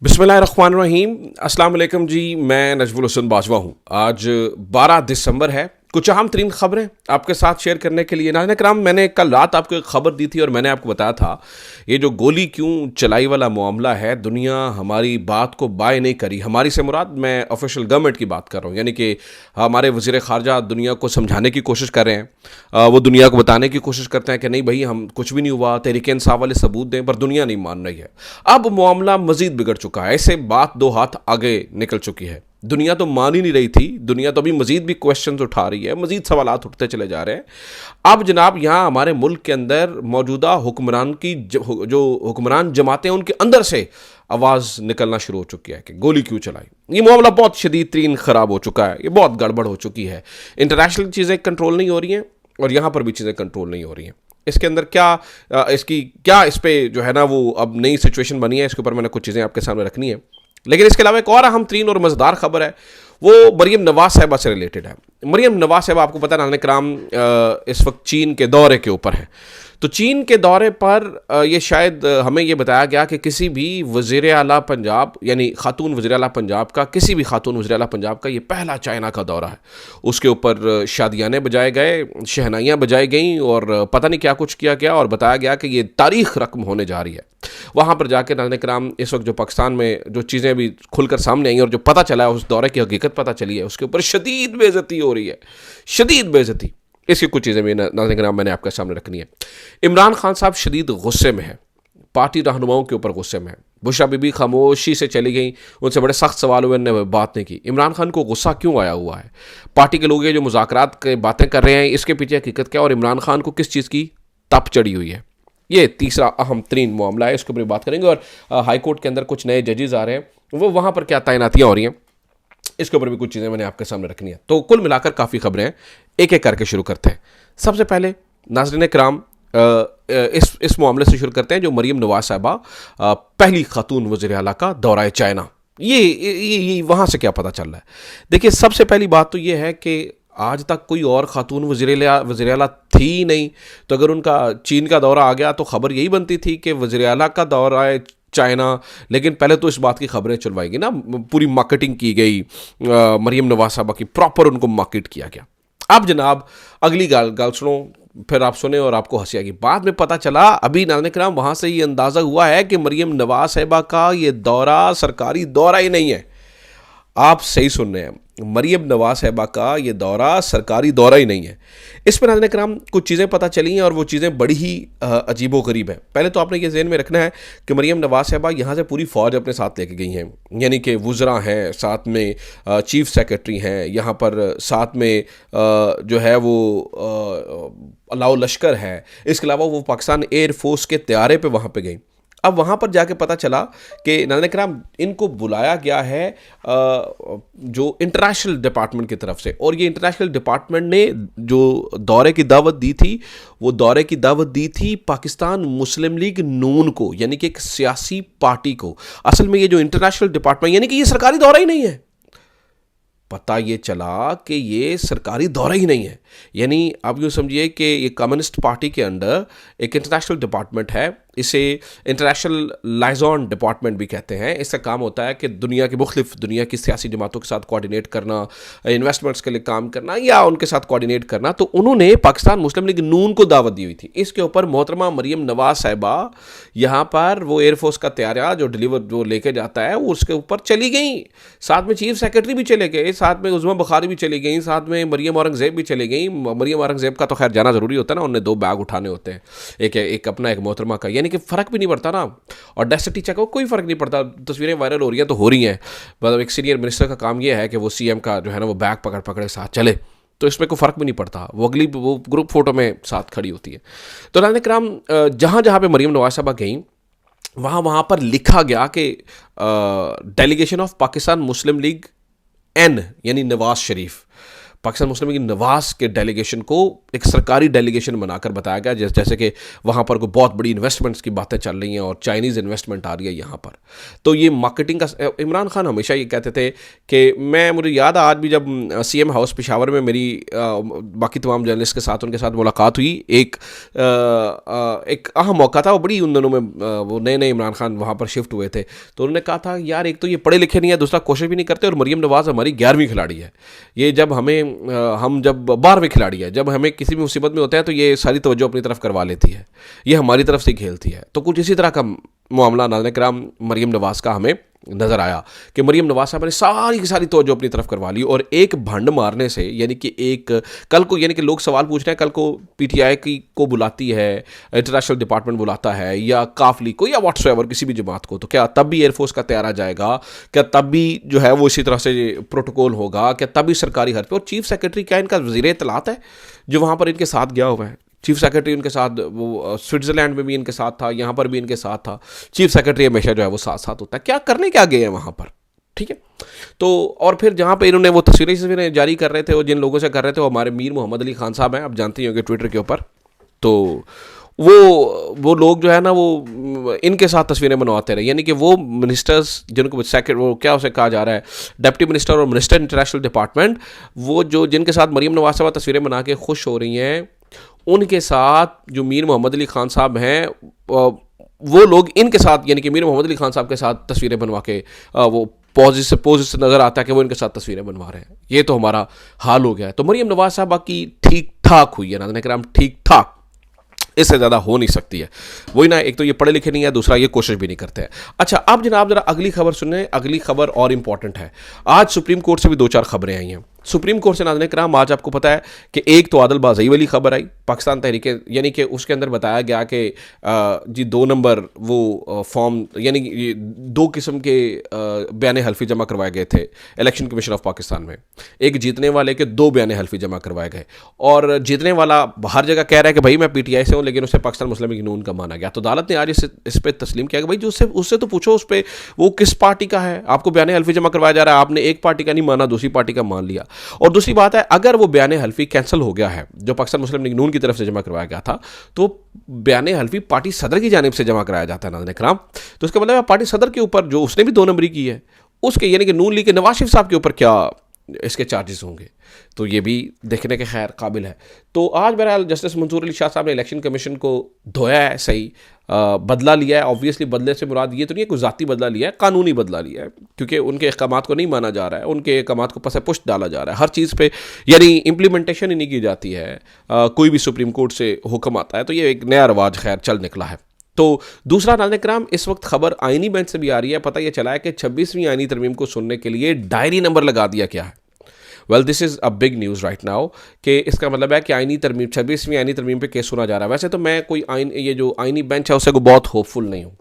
बिस्मिल्लाहिर्रहमानिर्रहीम। अस्सलाम वालेकुम जी, मैं नजमुल हुसैन बाजवा हूँ। आज 12 दिसंबर है। कुछ अहम तरीन खबरें आपके साथ शेयर करने के लिए। नाज़रीन कराम, मैंने कल रात आपको एक खबर दी थी और मैंने आपको बताया था ये जो गोली क्यों चलाई वाला मामला है, दुनिया हमारी बात को बाय नहीं करी। हमारी से मुराद मैं ऑफिशियल गवर्नमेंट की बात कर रहा हूँ, यानी कि हमारे वज़ीर ख़ारजा दुनिया को समझाने की कोशिश कर रहे हैं। वो दुनिया को बताने की कोशिश करते हैं कि नहीं भाई, हम कुछ भी नहीं हुआ, तहरीक इंसाफ वाले सबूत दें, पर दुनिया नहीं मान रही है। अब मामला मजीद बिगड़ चुका है। ऐसे बात दो हाथ आगे निकल चुकी है। दुनिया तो मान ही नहीं रही थी, दुनिया तो अभी मजीद भी क्वेश्चंस उठा रही है, मजीद सवालात उठते चले जा रहे हैं। अब जनाब यहाँ हमारे मुल्क के अंदर मौजूदा हुक्मरान की जो हुक्मरान जमातें हैं उनके अंदर से आवाज़ निकलना शुरू हो चुकी है कि गोली क्यों चलाई। ये मामला बहुत शदीद तरीन ख़राब हो चुका है, ये बहुत गड़बड़ हो चुकी है। इंटरनेशनल चीज़ें कंट्रोल नहीं हो रही हैं और यहाँ पर भी चीज़ें कंट्रोल नहीं हो रही हैं। इसके अंदर क्या इस पर जो है ना वो अब नई सिचुएशन बनी है, इसके ऊपर मैंने कुछ चीज़ें आपके सामने रखनी है। लेकिन इसके अलावा एक और अहम तरीन और मज़ेदार खबर है, वो मरीम नवाज साहिबा से रिलेटेड है। मरीम नवाज साहिबा, आपको पता है नाज़रीन कराम, इस वक्त चीन के दौरे के ऊपर है। तो चीन के दौरे पर ये शायद हमें ये बताया गया कि किसी भी वज़ीर आला पंजाब, यानी खातून वज़ीर आला पंजाब का, किसी भी खातून वज़ीर आला पंजाब का ये पहला चाइना का दौरा है। उसके ऊपर शादियाने बजाए गए, शहनाइयाँ बजाई गईं और पता नहीं क्या कुछ किया गया और बताया गया कि ये तारीख़ रकम होने जा रही है। वहाँ पर जाके नाज़रीन कराम, इस वक्त जो पाकिस्तान में जो चीज़ें अभी खुलकर सामने आई और जो पता चला है, उस दौरे की हकीकत पता चली है, उसके ऊपर शदीद बेइज्जती हो रही है, शदीद बेइज्जती। इसकी कुछ चीज़ें भी नाज़रीन कराम मैंने आपके सामने रखनी है। इमरान खान साहब शदीद गुस्से में है, पार्टी रहनुमाओं के ऊपर गुस्से में है। बुशरा बीबी खामोशी से चली गई, उनसे बड़े सख्त सवाल हुए, उन्होंने बात नहीं की। इमरान खान को गुस्सा क्यों आया हुआ है? पार्टी के लोग ये जो मुज़ाकरात की बातें कर रहे हैं, इसके पीछे हकीकत क्या, और इमरान खान को किस चीज़ की तप चढ़ी हुई है? ये तीसरा अहम तरीन मामला है, इसके ऊपर बात करेंगे। और हाई कोर्ट के अंदर कुछ नए जजेस आ रहे हैं, वो वहाँ पर क्या तैनातियाँ हो रही हैं, इसके ऊपर भी कुछ चीज़ें मैंने आपके सामने रखनी है। तो कुल मिलाकर काफ़ी खबरें हैं, एक एक करके शुरू करते हैं। सबसे पहले नाज़रीन कराम, इस मामले से शुरू करते हैं जो मरीम नवाज साहिबा, पहली खातून वज़ीर आला का दौरा चाइना। ये वहाँ से क्या पता चल रहा है? देखिए, सबसे पहली बात तो ये है कि आज तक कोई और खातून वज़ीर आला थी ही नहीं। तो अगर उनका चीन का दौरा आ गया तो ख़बर यही बनती थी कि वज़ीर आला का दौरा है चाइना। लेकिन पहले तो इस बात की खबरें चलवाई गई ना, पूरी मार्केटिंग की गई मरीम नवाज साहिबा की, प्रॉपर उनको मार्केट किया गया। अब जनाब अगली गाल सुनो, फिर आप सुने और आपको हंसी आएगी। बाद में पता चला, अभी नाज़रीन कराम, वहाँ से ये अंदाज़ा हुआ है कि मरीम नवाज साहिबा का ये दौरा सरकारी दौरा ही नहीं है। आप सही सुन रहे हैं, मरीम नवाज साहिबा का ये दौरा सरकारी दौरा ही नहीं है। इस पर नाज़रीन कराम कुछ चीज़ें पता चली हैं और वो चीज़ें बड़ी ही अजीबो गरीब हैं। पहले तो आपने ये ज़हन में रखना है कि मरीम नवाज साहिबा यहाँ से पूरी फ़ौज अपने साथ लेके गई हैं, यानी कि वुज़रा हैं, साथ में चीफ सेक्रेटरी हैं, यहाँ पर साथ में जो है वो अलाउ लश्कर है। इसके अलावा वो पाकिस्तान एयर फोर्स के तैयारे पे वहाँ पे गई। अब वहाँ पर जाके पता चला कि नाज़रीन कराम इनको बुलाया गया है जो इंटरनेशनल डिपार्टमेंट की तरफ से, और ये इंटरनेशनल डिपार्टमेंट ने जो दौरे की दावत दी थी, वो दौरे की दावत दी थी पाकिस्तान मुस्लिम लीग नून को, यानी कि एक सियासी पार्टी को। असल में ये जो इंटरनेशनल डिपार्टमेंट, यानी कि ये सरकारी दौरा ही नहीं है। पता ये चला कि ये सरकारी दौरा ही नहीं है, यानी आप यूँ समझिए कि ये कम्युनिस्ट पार्टी के अंडर एक इंटरनेशनल डिपार्टमेंट है। इसे इंटरनेशनल लाइजॉन डिपार्टमेंट भी कहते हैं। इसका काम होता है कि दुनिया की सियासी जमातों के साथ कोऑर्डिनेट करना, इन्वेस्टमेंट्स के लिए काम करना या उनके साथ कोऑर्डिनेट करना। तो उन्होंने पाकिस्तान मुस्लिम लीग नून को दावत दी हुई थी। इसके ऊपर मोहतरमा मरीम नवाज साहिबा यहाँ पर वो एयरफोर्स का तैयारा जो लेके जाता है, वो उसके ऊपर चली गई। साथ में चीफ सेक्रेटरी भी चले गए, साथ में उज़्मा बुखारी भी चली गई, साथ में मरीम औरंगज़ेब भी चली गई। मरीम औरंगज़ेब का तो खैर जाना ज़रूरी होता है ना, उन्हें 2 बैग उठाने होते हैं, एक अपना एक मोहतरमा का, यानी कि फ़र्क भी नहीं पड़ता ना। और डेसिटी चेक कोई फ़र्क नहीं पड़ता, तस्वीरें वायरल हो रही हैं तो हो रही हैं। मतलब एक सीनियर मिनिस्टर का काम ये है कि वो सीएम का जो है ना वो बैग पकड़ पकड़ साथ चले, तो इसमें कोई फ़र्क भी नहीं पड़ता। वो ग्रुप फ़ोटो में साथ खड़ी होती है। तो नाज़रीन कराम, जहाँ जहाँ पे मरीम नवाज साहिबा गई, वहाँ पर लिखा गया कि delegation of Pakistan Muslim League N, यानी नवाज शरीफ, पाकिस्तान मुस्लिम लीग नवाज के डेलीगेशन को एक सरकारी डेलीगेशन बनाकर बताया गया, जैसे कि वहाँ पर कोई बहुत बड़ी इन्वेस्टमेंट्स की बातें चल रही हैं और चाइनीज़ इन्वेस्टमेंट आ रही है यहाँ पर। तो ये मार्केटिंग का, इमरान खान हमेशा ये कहते थे कि मुझे याद है आज भी जब CM हाउस पेशावर में मेरी बाकी तमाम जर्नलिस्ट के साथ उनके साथ मुलाकात हुई, एक अहम मौका था, वो बड़ी उन दिनों में वो नए नए इमरान खान वहाँ पर शिफ्ट हुए थे, तो उन्होंने कहा था यार एक तो ये पढ़े लिखे नहीं है, दूसरा कोशिश भी नहीं करते, और मरीम नवाज हमारी 11वीं खिलाड़ी है। ये जब हम जब 12वीं खिलाड़ी है, जब हमें किसी भी मुसीबत में होता है तो ये सारी तवज्जो अपनी तरफ करवा लेती है, ये हमारी तरफ से खेलती है। तो कुछ इसी तरह का मामला नाज़रीन किराम मरीम नवाज का हमें नज़र आया कि मरीम नवाज साहब ने सारी की सारी तवज्जो अपनी तरफ करवा ली, और एक भंड मारने से, यानी कि कल को, यानी कि लोग सवाल पूछ रहे हैं, कल को PTI को बुलाती है, इंटरनेशनल डिपार्टमेंट बुलाता है, या काफली को, या व्हाट्सएवर किसी भी जमात को, तो क्या तब भी एयरफोर्स का तैयारा जाएगा? क्या तब भी जो है वो इसी तरह से प्रोटोकॉल होगा? क्या तब भी सरकारी हर पे? और चीफ सेक्रेटरी क्या इनका वज़ीर इत्तलात है जो वहाँ पर इनके साथ गया हुआ है? चीफ सेक्रेटरी उनके साथ, वो स्विट्ज़रलैंड में भी इनके साथ था, यहाँ पर भी इनके साथ था। चीफ सेक्रेटरी हमेशा जो है वो साथ साथ होता है। क्या करने क्या गए हैं वहाँ पर? ठीक है। तो और फिर जहाँ पे इन्होंने वो तस्वीरें जारी कर रहे थे, वो जिन लोगों से कर रहे थे, वो हमारे मीर मोहम्मद अली खान साहब हैं, आप जानते ही होंगे, ट्विटर के ऊपर। तो वो लोग जो है ना, वो इनके साथ तस्वीरें बनवाते रहे, यानी कि वो मिनिस्टर्स जिनको वो क्या उसे कहा जा रहा है, डिप्टी मिनिस्टर और मिनिस्टर इंटरनेशनल डिपार्टमेंट, वो जो जिनके साथ मरीम नवाज साहब तस्वीरें बना के खुश हो रही हैं, उनके साथ जो मीर मोहम्मद अली खान साहब हैं, वो लोग इनके साथ, यानी कि मीर मोहम्मद अली खान साहब के साथ तस्वीरें बनवा के वो पोज से नज़र आता है कि वो इनके साथ तस्वीरें बनवा रहे हैं। ये तो हमारा हाल हो गया है। तो मरीम नवाज साहब की ठीक ठाक हुई है, नाज़रीन किराम, ठीक ठाक, इससे ज़्यादा हो नहीं सकती है। वही ना, एक तो ये पढ़े लिखे नहीं है, दूसरा ये कोशिश भी नहीं करते हैं। अच्छा, अब जनाब ज़रा अगली खबर सुने। अगली खबर और इंपॉर्टेंट है। आज सुप्रीम कोर्ट से भी 2-4 खबरें आई हैं। सुप्रीम कोर्ट से नाज़रीन किराम, आज आपको पता है कि एक तो आदिल बाज़ई वाली खबर आई, पाकिस्तान तहरीक, यानी कि उसके अंदर बताया गया कि जी 2 नंबर वो फॉर्म, यानी कि 2 किस्म के बयान हल्फी जमा करवाए गए थे इलेक्शन कमीशन ऑफ पाकिस्तान में। एक जीतने वाले के 2 बयान हल्फी जमा करवाए गए, और जीतने वाला हर जगह कह रहा है कि भाई मैं PTI से हूँ, लेकिन उसे पाकिस्तान मुस्लिम लीग नून का माना गया। तो अदालत ने आज इस पर तस्लीम किया कि भाई जो उससे तो पूछो उस पर वो किस पार्टी का है, आपको बयान हल्फी जमा करवाया जा रहा है, आपने एक पार्टी का नहीं माना, दूसरी पार्टी का मान लिया। और दूसरी बात है, अगर वो बयान हल्फी कैंसिल हो गया है जो पाकिस्तान मुस्लिम लीग नून की तरफ से जमा करवाया गया था, तो बयान हल्फी पार्टी सदर की जानिब से जमा कराया जाता है नाज़रीन किराम। तो इसका मतलब है पार्टी सदर के ऊपर जो उसने भी 2 नंबरी की है, उसके, यानी कि नून लीग के नवाज शरीफ साहब के ऊपर क्या इसके चार्जेस होंगे, तो ये भी देखने के खैर काबिल है। तो आज बहरहाल जस्टिस मंसूर अली शाह साहब ने इलेक्शन कमीशन को धोया है, सही बदला लिया है। ऑब्वियसली बदले से मुराद ये तो नहीं है कोई ज़ाती बदला लिया है, कानूनी बदला लिया है, क्योंकि उनके अहकामात को नहीं माना जा रहा है, उनके अहकामात को पसे पुष्ट डाला जा रहा है हर चीज़ पे, यानी इम्प्लीमेंटेशन ही नहीं की जाती है। कोई भी सुप्रीम कोर्ट से हुक्म आता है तो ये एक नया रवाज खैर चल निकला है। तो दूसरा नाज़रीन किराम, इस वक्त खबर आईनी बेंच से भी आ रही है। पता यह चला है कि 26वीं आईनी तरमीम को सुनने के लिए डायरी नंबर लगा दिया गया है। Well this is a big news right now, कि इसका मतलब है कि आईनी तरमीम, 26वीं आईनी तरमीम पे केस सुना जा रहा है। वैसे तो मैं कोई ये जो आईनी बेंच है उससे को बहुत होपफुल नहीं हूँ।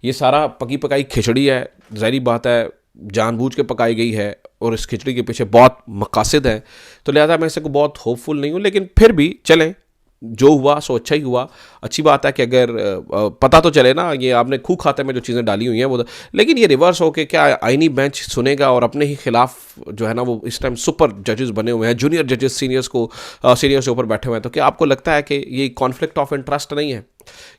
ये सारा पकी पकाई खिचड़ी है, ज़ाहिर बात है जानबूझ के पकाई गई है, और इस खिचड़ी के पीछे बहुत मकासद हैं, तो लिहाजा मैं इससे को बहुत होपफुल नहीं हूँ। लेकिन फिर भी चलें, जो हुआ सो अच्छा ही हुआ। अच्छी बात है कि अगर पता तो चले ना, ये आपने खूब खाते में जो चीज़ें डाली हुई हैं वो, लेकिन ये रिवर्स हो के क्या आईनी बेंच सुनेगा और अपने ही खिलाफ जो है ना वो इस टाइम सुपर जजेस बने हुए हैं, जूनियर जजेस सीनियर से ऊपर बैठे हुए हैं। तो क्या आपको लगता है कि ये कॉन्फ्लिक्ट ऑफ इंटरेस्ट नहीं है?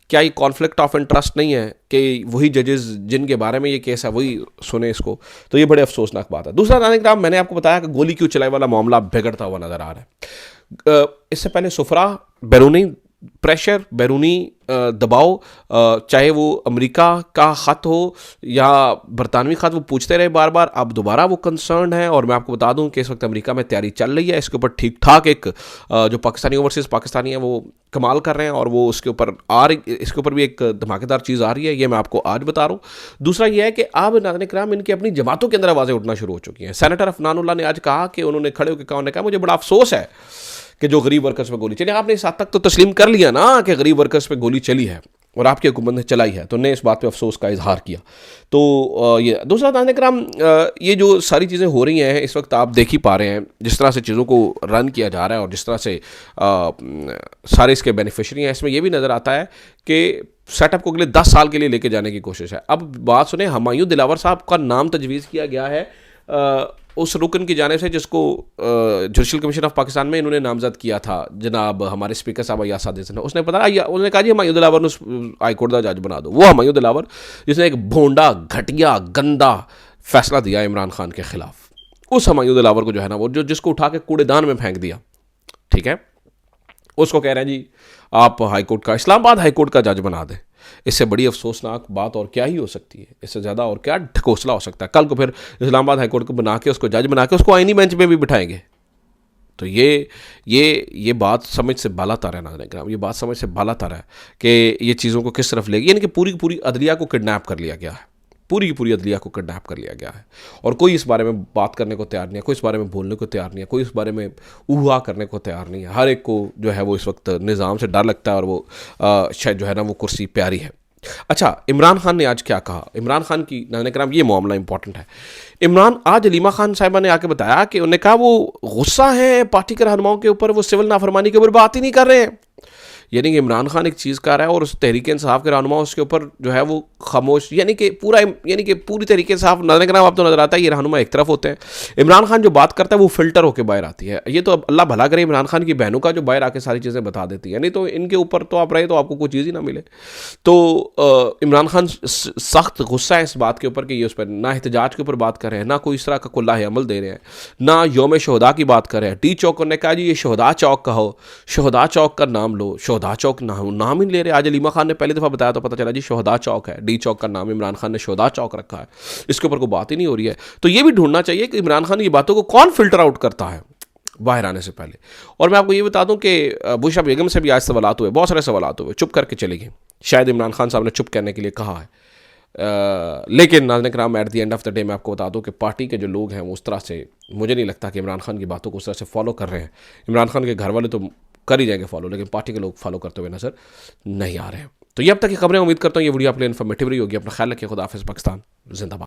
क्या ये कॉन्फ्लिक्ट ऑफ इंटरेस्ट नहीं है कि वही जजेस जिनके बारे में ये केस है वही सुने इसको? तो ये बड़े अफसोसनाक बात है। दूसरा नाज़रीन किराम, मैंने आपको बताया कि गोली क्यों चलाई वाला मामला बिगड़ता हुआ नज़र आ रहा है। इससे पहले सुफरा, बैरूनी प्रेशर, बैरूनी दबाव, चाहे वो अमेरिका का ख़त हो या बरतानवी ख़त, वो पूछते रहे बार बार। अब दोबारा वो कंसर्न है, और मैं आपको बता दूं कि इस वक्त अमेरिका में तैयारी चल रही है इसके ऊपर ठीक ठाक। एक जो पाकिस्तानी ओवरसीज़ पाकिस्तानी है वो कमाल कर रहे हैं, और वो इसके ऊपर भी एक धमाकेदार चीज़ आ रही है, ये मैं आपको आज बता रहा हूँ। दूसरा ये है कि अब नाज़रीन किराम इनकी अपनी जमातों के अंदर आवाज़ें उठना शुरू हो चुकी हैं। सेनेटर अफनानुल्लाह ने आज कहा कि उन्होंने खड़े होकर कहा, उन्होंने कहा मुझे बड़ा अफसोस है कि जो गरीब वर्कर्स पे गोली चली। आपने इस हद तक तो तस्लीम कर लिया ना कि गरीब वर्कर्स पे गोली चली है और आपकी हुकूमत ने चलाई है, तो ने इस बात पे अफसोस का इजहार किया। तो ये दूसरा नाज़रीन किराम, ये जो सारी चीज़ें हो रही हैं इस वक्त आप देख ही पा रहे हैं, जिस तरह से चीज़ों को रन किया जा रहा है और जिस तरह से सारे इसके बेनिफिशरी हैं, इसमें यह भी नज़र आता है कि सेटअप को अगले 10 साल के लिए लेके जाने की कोशिश है। अब बात सुने, हुमायूं दिलावर साहब का नाम तजवीज़ किया गया है उस रुकन की जानिब से जिसको जुडिशल कमीशन ऑफ पाकिस्तान में इन्होंने नामजद किया था, जनाब हमारे स्पीकर साहब अय्याज सादिक ने, उसने बताया, उन्होंने कहा जी हमायूं दिलावर हाई कोर्ट का जज बना दो। वो हमायूं दिलावर जिसने एक भोंडा घटिया गंदा फैसला दिया इमरान खान के खिलाफ, उस हमायूं दिलावर को जो है ना, वो जिसको उठा के कूड़ेदान में फेंक दिया, ठीक है, उसको कह रहे हैं जी आप हाईकोर्ट का, इस्लामाबाद हाईकोर्ट का जज बना दें। इससे बड़ी अफसोसनाक बात और क्या ही हो सकती है, इससे ज़्यादा और क्या ढकोसला हो सकता है। कल को फिर इस्लामाबाद हाईकोर्ट को बना के, उसको जज बना के, उसको आईनी बेंच पे भी बिठाएंगे। तो ये बात समझ से बालातर है नाज़रीन, ये बात समझ से बालातर है कि ये चीज़ों को किस तरफ लेगी। यानी कि पूरी की पूरी अदलिया को किडनैप कर लिया गया है, पूरी की पूरी अदलिया को किडनैप कर लिया गया है, और कोई इस बारे में बात करने को तैयार नहीं है, कोई इस बारे में बोलने को तैयार नहीं है, कोई इस बारे में उहा करने को तैयार नहीं है। हर एक को जो है वो इस वक्त निज़ाम से डर लगता है, और वो शायद जो है ना वो कुर्सी प्यारी है। अच्छा, इमरान खान ने आज क्या कहा? इमरान खान की नाज़रीन कराम ये मामला इंपॉर्टेंट है। इमरान आज अलीमा खान साहिबा ने आके बताया कि उन्होंने कहा वो गुस्सा है पार्टी के रहनुमाओं के ऊपर, वो सिविल नाफरमानी के ऊपर बात ही नहीं कर रहे हैं। यानी कि इमरान खान एक चीज़ कर रहा है और उस तहरीक इंसाफ के रहनुमा उसके ऊपर जो है वो खामोश, यानी कि पूरी तरीके से आप नजर कराम, आप तो नजर आता है ये रहनुमा एक तरफ होते हैं। इमरान खान जो बात करता है वो फिल्टर होकर बाहर आती है। ये तो अल्लाह भला करे इमरान खान की बहनों का जो बाहर आके सारी चीज़ें बता देती है, नहीं तो इनके ऊपर तो आप रहे तो आपको कोई चीज़ ही ना मिले। तो इमरान खान सख्त गुस्सा है इस बात के ऊपर कि ये उस पर ना एहतजाज के ऊपर बात कर रहे हैं, ना कोई इस तरह का कुल्लाह अमल दे रहे हैं, ना योम शहदा की बात कर रहे हैं। डी चौक ने कहा जी ये शहदा चौक का हो, शहदा चौक का नाम लो, शहदा चौक नाम ही ले रहे। आज अलीमा खान ने पहली दफ़ा बताया तो पता चला जी शहदा चौक है, डी चौक का नाम इमरान खान ने शहदा चौक रखा है, इसके ऊपर कोई बात ही नहीं हो रही है। तो ये भी ढूंढना चाहिए कि इमरान खान की बातों को कौन फिल्टर आउट करता है बाहर आने से पहले। और मैं आपको ये बता दूं कि बुशरा बेगम से भी आज सवालात हुए, बहुत सारे सवालात हुए, चुप करके चले गए। शायद इमरान खान साहब ने चुप करने के लिए कहा है, लेकिन नाज़रीन कराम at the end of the day मैं आपको बता दूं कि पार्टी के जो लोग हैं वो उस तरह से, मुझे नहीं लगता कि इमरान खान की बातों को उस तरह से फॉलो कर रहे हैं। इमरान खान के घर वाले तो कर ही जाएंगे फॉलो, लेकिन पार्टी के लोग फॉलो करते हुए नजर नहीं आ रहे हैं। तो ये अब तक की खबरें, उम्मीद करता हूँ ये वीडियो आपके लिए इन्फॉर्मेटिव रही होगी। अपना ख्याल रखिए, खुदा हाफिज़, पाकिस्तान जिंदाबाद।